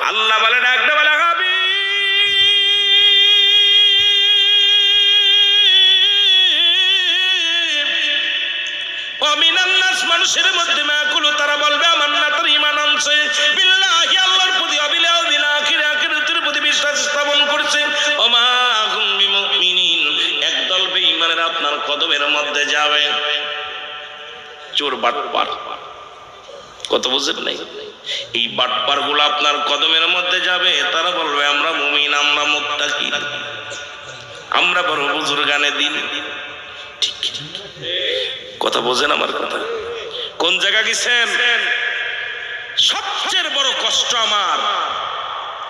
আল্লাহ বলে ডাকতে বলে হাবি অমিনান্নাস মানুষের মধ্যে মাকুলু তারা বলবে আমার না তার ঈমান আনছে বিল্লাহি আল্লাহর প্রতি অবিলাহ বিল আখিরাতের প্রতি বিশ্বাস স্থাপন করেছে ওমা হুম বিমুমিনিন একদল বেঈমানের আপনার কদমের মধ্যে যাবে চোর বাটপার কত বুঝেন নাই এই বাটপার গুলো আপনার কদমের মধ্যে যাবে তারা বলবে আমরা মুমিন আমরা মুত্তাকি আমরা বড় বুজুর্গানে দিন ঠিক কথা বোঝেন আমার কথা কোন জায়গা গেছেন সবচেয়ে বড় কষ্ট আমার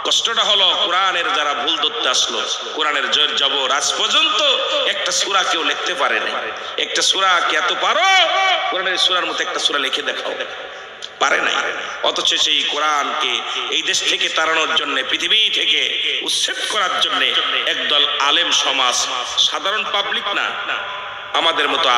কষ্টটা হলো কোরআনের যারা ভুল ধরতে আসলো কোরআনের জয়ের জবর আজ পর্যন্ত একটা সূরা কেউ লিখতে পারে না একটা সূরা কি এত পারো কোরআনের সূরার মতো একটা সূরা লিখে দেখাও পারে নাই অথচ সেই কোরআনকে এই দেশ থেকে তাড়ানোর জন্য পৃথিবী থেকে উচ্ছেদ করার জন্য একদল আলেম সমাজ সাধারণ পাবলিক না আমাদের মতো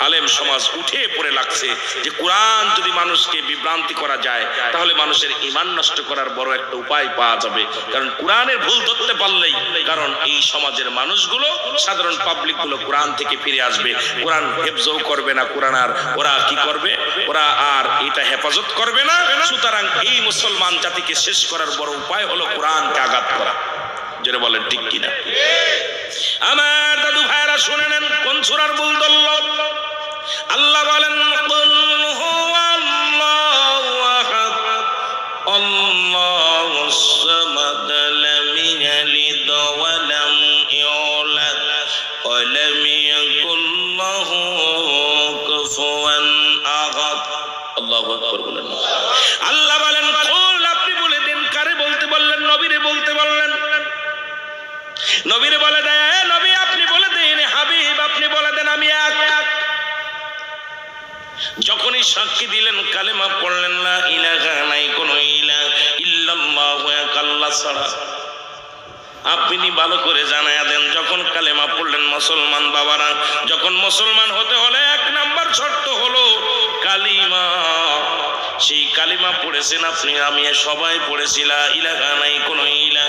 আলেম সমাজ উঠে পড়ে লাগছে যে কোরআন যদি মানুষকে বিভ্রান্তি করা যায় তাহলে মানুষের ঈমান নষ্ট করার বড় একটা উপায় পাওয়া যাবে কারণ কোরআনের ভুল ধরতে পারলেই কারণ এই সমাজের মানুষগুলো সাধারণ পাবলিক গুলো কোরআন থেকে ফিরে আসবে কোরআন হেফজও করবে না কোরআন আর ওরা কি করবে ওরা আর এটা হেফাজত করবে না সুতরাং এই মুসলমান জাতিকে শেষ করার বড় উপায় হলো কোরআনকে আঘাত করা যেটা বলেন ঠিক কিনা আমার দাদু ভাইরা শুনে নেন কোন সূরার ভুল ধরল আল্লাহ বলেন কুল হুয়াল্লাহু আহাদ আল্লাহুস সামাদ লাম ইয়ালিদ ওয়া লাম ইউলাদ ওয়া লাম ইয়াকুল লাহু কুফুয়ান আহাদ আল্লাহু আকবার বলেন আল্লাহ বলেন কুল আপনি বলে দেন কারে বলতে বললেন নবীরে বলতে বললেন নবীরে বলে দেয় নবী আপনি বলে দেন হাবিব আপনি বলে দেন আমি এক যখনই সাক্ষী দিলেন কালেমা পড়লেন লা ইলাহা নাই কোন ইলাহ ইল্লাল্লাহু এক আল্লাহ ছাড়া আপনি ভালো করে জানায়া দেন যখন কালেমা পড়লেন মুসলমান বাবারা যখন মুসলমান হতে হলে এক নাম্বার শর্ত হলো কালিমা সেই কালিমা পড়েছেন আপনি আমি সবাই পড়েছি লা ইলাহা নাই কোন ইলাহ